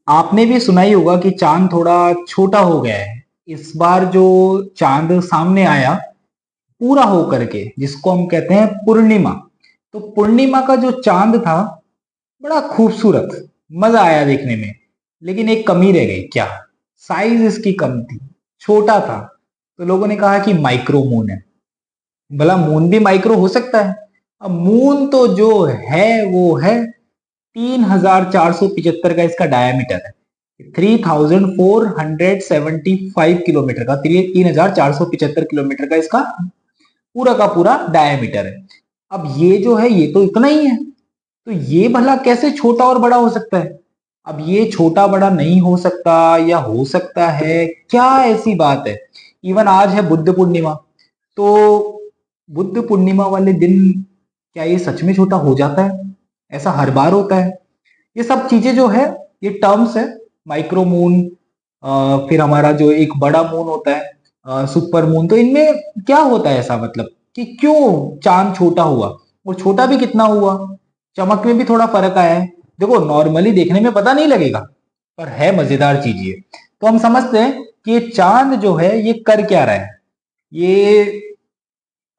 आपने भी सुना ही होगा कि चांद थोड़ा छोटा हो गया है। इस बार जो चांद सामने आया पूरा हो करके, जिसको हम कहते हैं पूर्णिमा, तो पूर्णिमा का जो चांद था बड़ा खूबसूरत, मजा आया देखने में। लेकिन एक कमी रह गई, क्या? साइज इसकी कम थी, छोटा था। तो लोगों ने कहा कि माइक्रो मून है। भला मून भी माइक्रो हो सकता है? अब मून तो जो है वो है 3475 का इसका डायामीटर है। 3475 का, 3475 किलोमीटर का इसका पूरा का पूरा डायामीटर है। अब ये जो है ये तो इतना ही है, तो ये भला कैसे छोटा और बड़ा हो सकता है? अब ये छोटा बड़ा नहीं हो सकता या हो सकता है, क्या ऐसी बात है? इवन आज है बुद्ध पूर्णिमा, तो बुद्ध पूर्णिमा वाले दिन क्या ये सच में छोटा हो जाता है? ऐसा हर बार होता है? ये सब चीजें जो है, ये टर्म्स है। माइक्रो मून, फिर हमारा जो एक बड़ा मून होता है सुपर मून, तो इनमें क्या होता है ऐसा, मतलब कि क्यों चांद छोटा हुआ और छोटा भी कितना हुआ? चमक में भी थोड़ा फर्क आया है। देखो, नॉर्मली देखने में पता नहीं लगेगा, पर है मजेदार चीज ये। तो हम समझते हैं कि ये चांद जो है ये कर क्या रहा है। ये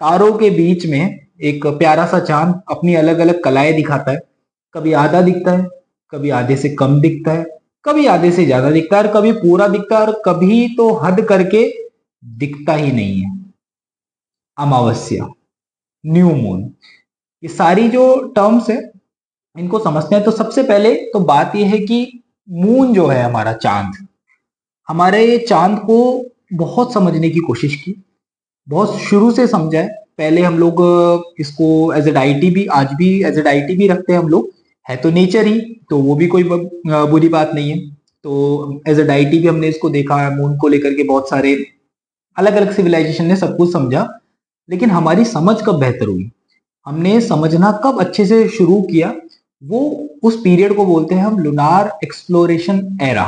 तारों के बीच में एक प्यारा सा चांद अपनी अलग अलग कलाएं दिखाता है। कभी आधा दिखता है, कभी आधे से कम दिखता है, कभी आधे से ज्यादा दिखता है, और कभी पूरा दिखता है, और कभी तो हद करके दिखता ही नहीं है। अमावस्या, न्यू मून, ये सारी जो टर्म्स है इनको समझते हैं। तो सबसे पहले तो बात यह है कि मून जो है हमारा चांद, हमारे चांद को बहुत समझने की कोशिश की, बहुत शुरू से समझा है। पहले हम लोग इसको एज ए डाइटी भी, आज भी एज ए डाइटी भी रखते हैं हम लोग। है तो नेचर ही, तो वो भी कोई बुरी बात नहीं है। तो एज ए डाइटी भी हमने इसको देखा है। मून को लेकर के बहुत सारे अलग अलग सिविलाइजेशन ने सब कुछ समझा। लेकिन हमारी समझ कब बेहतर हुई, हमने समझना कब अच्छे से शुरू किया, वो उस पीरियड को बोलते हैं हम लुनार एक्सप्लोरेशन एरा।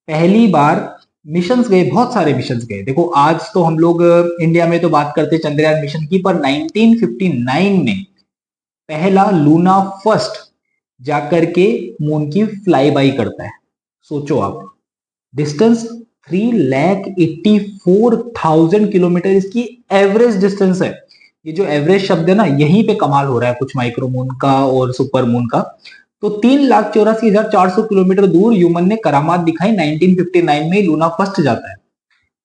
पहली बार मिशंस गए, बहुत सारे मिशंस गए। देखो, आज तो हम लोग इंडिया में तो बात करते हैं चंद्रयान मिशन की, पर 1959 में पहला लूना फर्स्ट जाकर के मून की फ्लाई बाई करता है। सोचो आप, डिस्टेंस 3,84,000 किलोमीटर इसकी एवरेज डिस्टेंस है। ये जो एवरेज शब्द है ना, यहीं पे कमाल हो रहा है कुछ माइक्रो मून का और सुपर मून का। तो 3,84,400 किलोमीटर दूर ह्यूमन ने करामात दिखाई। 1959 में लूना फर्स्ट जाता है,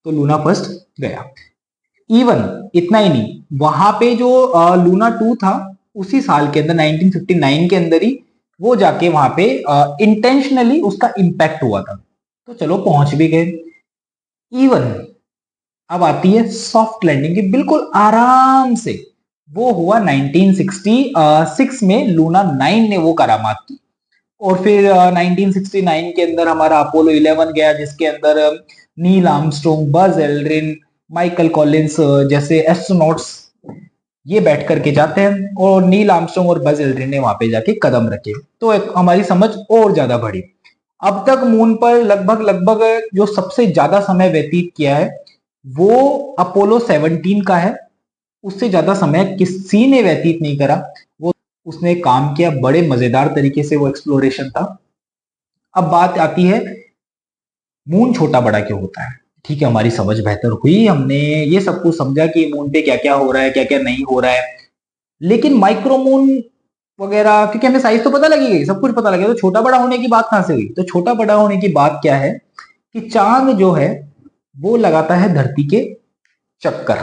तो लूना फर्स्ट गया। इवन इतना ही नहीं, वहां पे जो लूना टू था, उसी साल के अंदर 1959 के अंदर ही वो जाके वहां पे इंटेंशनली उसका इम्पैक्ट हुआ था। तो चलो पहुंच भी गए। इवन अब आती है सॉफ्ट लैंडिंग की, बिल्कुल आराम से। वो हुआ 1966 में, लूना 9 ने वो करामात की। और फिर 1969 के अंदर हमारा अपोलो 11 गया, जिसके अंदर Neil Armstrong, Buzz Aldrin, Michael Collins जैसे एस्ट्रोनॉट्स ये बैठ करके जाते हैं, और नील आर्मस्ट्रॉन्ग और बज एल्ड्रिन ने वहां पे जाके कदम रखे। तो एक हमारी समझ और ज्यादा बढ़ी। अब तक मून पर लगभग लगभग जो सबसे ज्यादा समय व्यतीत किया है वो अपोलो 17 का है। उससे ज्यादा समय किसी ने व्यतीत नहीं करा। वो उसने काम किया, बड़े मजेदार तरीके से वो एक्सप्लोरेशन था। अब बात आती है मून छोटा बड़ा क्यों होता है। ठीक है, हमारी समझ बेहतर हुई, हमने ये सब कुछ समझा कि मून पे क्या क्या हो रहा है, क्या क्या नहीं हो रहा है। लेकिन माइक्रो मून वगैरह, क्योंकि हमें साइज तो पता लगी गई, सब कुछ पता लग गया, तो छोटा बड़ा होने की बात कहां से हुई? तो छोटा बड़ा होने की बात क्या है कि चांद जो है वो लगाता है धरती के चक्कर,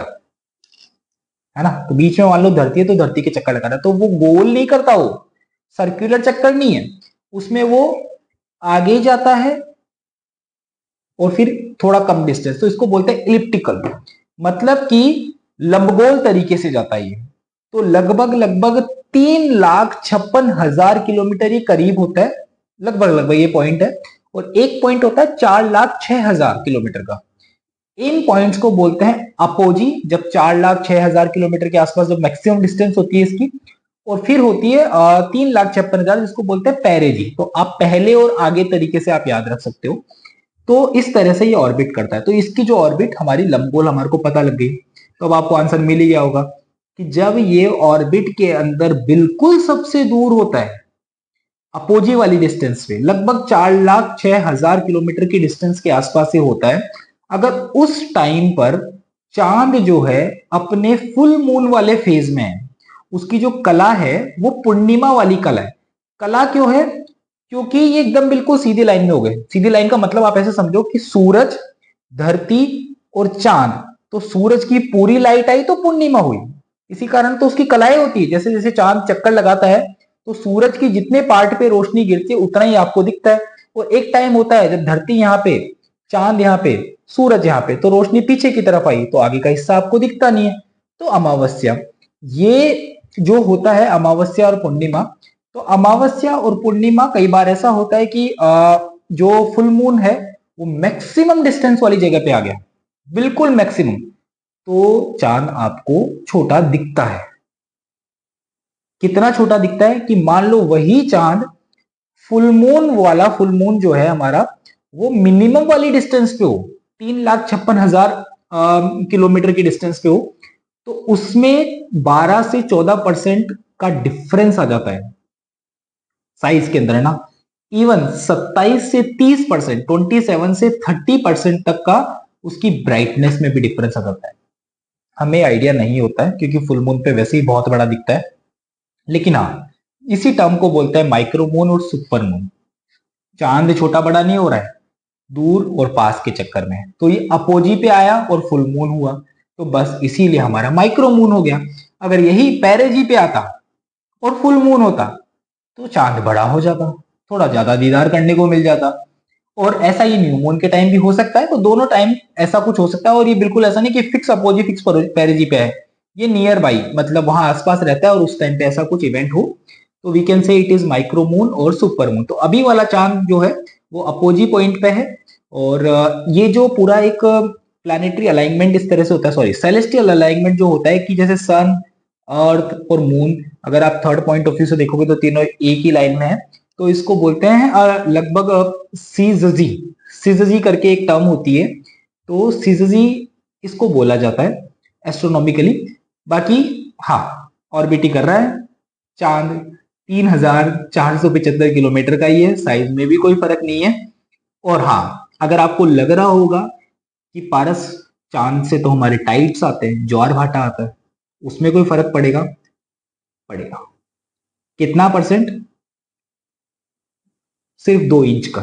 है ना। तो बीच में मान लो धरती है, तो धरती के चक्कर लगा रहा है, तो वो गोल नहीं करता, वो सर्कुलर चक्कर नहीं है, उसमें वो आगे जाता है और फिर थोड़ा कम डिस्टेंस, तो इसको बोलते हैं इलिप्टिकल, मतलब कि लंबगोल तरीके से जाता है ये। तो लगभग लगभग 3,56,000 किलोमीटर ये करीब होता है, लगभग लगभग ये पॉइंट है। और एक पॉइंट होता है 4,06,000 किलोमीटर का। इन पॉइंट्स को बोलते हैं अपोजी, जब 4,06,000 किलोमीटर के आसपास जब मैक्सिमम डिस्टेंस होती है इसकी। और फिर होती है 3,56,000, जिसको बोलते हैं पेरेजी। तो आप पहले और आगे तरीके से आप याद रख सकते हो। तो इस तरह से ये ऑर्बिट करता है। तो इसकी जो ऑर्बिट हमारी लंबगोल हमारे को पता लग गई। तो अब आपको आंसर मिल ही गया होगा कि जब ये ऑर्बिट के अंदर बिल्कुल सबसे दूर होता है, अपोजी वाली डिस्टेंस पे लगभग 4,06,000 किलोमीटर की डिस्टेंस के आसपास से होता है। अगर उस टाइम पर चांद जो है अपने फुल मून वाले फेज में है, उसकी जो कला है वो पूर्णिमा वाली कला है। कला क्यों है? क्योंकि ये एकदम बिल्कुल सीधी लाइन में हो गए। सीधी लाइन का मतलब आप ऐसे समझो कि सूरज, धरती और चांद, तो सूरज की पूरी लाइट आई तो पूर्णिमा हुई। इसी कारण तो उसकी कलाएं होती है। जैसे जैसे चांद चक्कर लगाता है तो सूरज की जितने पार्ट पे रोशनी गिरती है उतना ही आपको दिखता है। और एक टाइम होता है जब धरती यहाँ पे, चांद यहाँ पे, सूरज यहाँ पे, तो रोशनी पीछे की तरफ आई तो आगे का हिस्सा आपको दिखता नहीं है। तो अमावस्या, ये जो होता है अमावस्या और पूर्णिमा, तो अमावस्या और पूर्णिमा कई बार ऐसा होता है कि जो फुल मून है वो मैक्सिमम डिस्टेंस वाली जगह पे आ गया, बिल्कुल मैक्सिमम, तो चांद आपको छोटा दिखता है। कितना छोटा दिखता है कि मान लो वही चांद फुल मून वाला, फुल मून जो है हमारा वो मिनिमम वाली डिस्टेंस पे हो, 3,56,000 किलोमीटर की डिस्टेंस पे हो, तो उसमें 12 से 14% का डिफरेंस आ जाता है साइज के अंदर, है ना। इवन 27 से 30%, 27 से 30% तक का उसकी ब्राइटनेस में भी डिफरेंस आ जाता है। हमें आइडिया नहीं होता है क्योंकि फुल मून पे वैसे ही बहुत बड़ा दिखता है, लेकिन हाँ, इसी टर्म को बोलते हैं माइक्रो मून और सुपर मून। चांद छोटा बड़ा नहीं हो रहा है, दूर और पास के चक्कर में, तो ये अपोजी पे आया और फुल मून हुआ, तो बस इसीलिए हमारा माइक्रो मून हो गया। अगर यही पेरेजी पे आता और फुल मून होता तो चांद बड़ा हो जाता, थोड़ा ज्यादा दीदार करने को मिल जाता। और ऐसा ही न्यू मून के टाइम भी हो सकता है, तो दोनों टाइम ऐसा कुछ हो सकता है। और ये बिल्कुल ऐसा नहीं कि फिक्स अपोजी फिक्स पेरिजी पे है, ये नियर बाई, मतलब वहां आसपास रहता है और उस टाइम पे ऐसा कुछ इवेंट हो तो we can say it is micro moon और सुपर मून। तो अभी वाला चांद जो है वो अपोजी पॉइंट पे है। और ये जो पूरा एक प्लानिटरी अलाइनमेंट इस तरह से होता है, सॉरी सेलेस्टियल अलाइनमेंट जो होता है कि जैसे सन, अर्थ और मून, अगर आप थर्ड पॉइंट ऑफ व्यू से देखोगे तो तीनों एक ही लाइन में है, तो इसको बोलते हैं लगभग सीजजी। सीजजी करके एक टर्म होती है, तो सीजजी इसको बोला जाता है एस्ट्रोनॉमिकली। बाकी हाँ, ऑर्बिट ही कर रहा है चांद, 3,475 किलोमीटर का ही है, साइज में भी कोई फर्क नहीं है। और हाँ, अगर आपको लग रहा होगा कि पारस चांद से तो हमारे टाइड्स आते हैं, ज्वार भाटा आता है, उसमें कोई फर्क पड़ेगा? पड़ेगा। कितना परसेंट? सिर्फ 2 इंच का।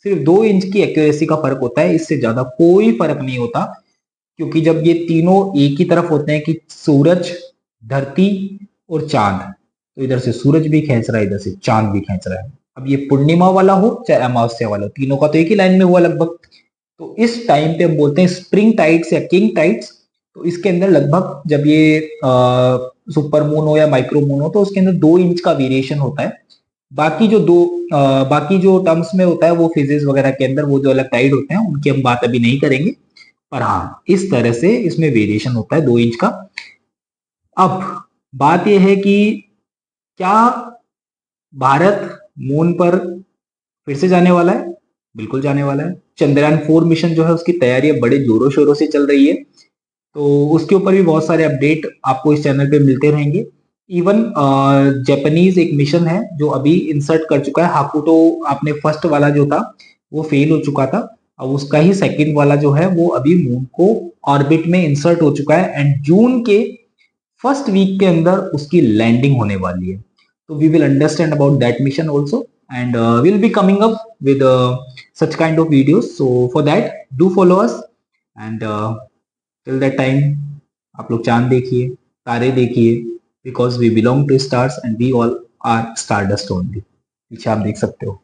सिर्फ 2 इंच की एक्यूरेसी का फर्क होता है, इससे ज्यादा कोई फर्क नहीं होता। क्योंकि जब ये तीनों एक ही तरफ होते हैं कि सूरज, धरती और चांद, तो इधर से सूरज भी खींच रहा है, इधर से चांद भी खींच रहा है। अब ये पूर्णिमा वाला हो चाहे अमावस्या वाला हो, तीनों का तो एक ही लाइन में हुआ लगभग। तो इस टाइम पे हम बोलते हैं स्प्रिंग टाइड्स या किंग टाइड्स। तो इसके अंदर लगभग जब ये सुपर मून हो या माइक्रो मून हो तो उसके अंदर 2 इंच का वेरिएशन होता है। बाकी जो बाकी जो टर्म्स में होता है वो फिजिक्स वगैरह के अंदर वो जो अलग टाइड होते हैं उनकी हम बात अभी नहीं करेंगे। पर हाँ, इस तरह से इसमें वेरिएशन होता है 2 इंच का। अब बात यह है कि क्या भारत मून पर फिर से जाने वाला है? बिल्कुल जाने वाला है। चंद्रयान 4 मिशन जो है उसकी तैयारी अब बड़े जोरों शोरों से चल रही है, तो उसके ऊपर भी बहुत सारे अपडेट आपको इस चैनल पे मिलते रहेंगे। इवन जापानीज एक मिशन है जो अभी इंसर्ट कर चुका है हाकुटो। आपने फर्स्ट वाला जो था वो फेल हो चुका था, अब उसका ही सेकंड वाला जो है वो अभी मून को ऑर्बिट में इंसर्ट हो चुका है एंड जून के फर्स्ट वीक के अंदर उसकी लैंडिंग होने वाली है। तो we will understand about that mission also and will be coming up with such kind of videos. So for that do follow us and till that time आप लोग चांद देखिए, तारे देखिए, because we belong to stars and we all are stardust only। पीछे आप देख सकते हो।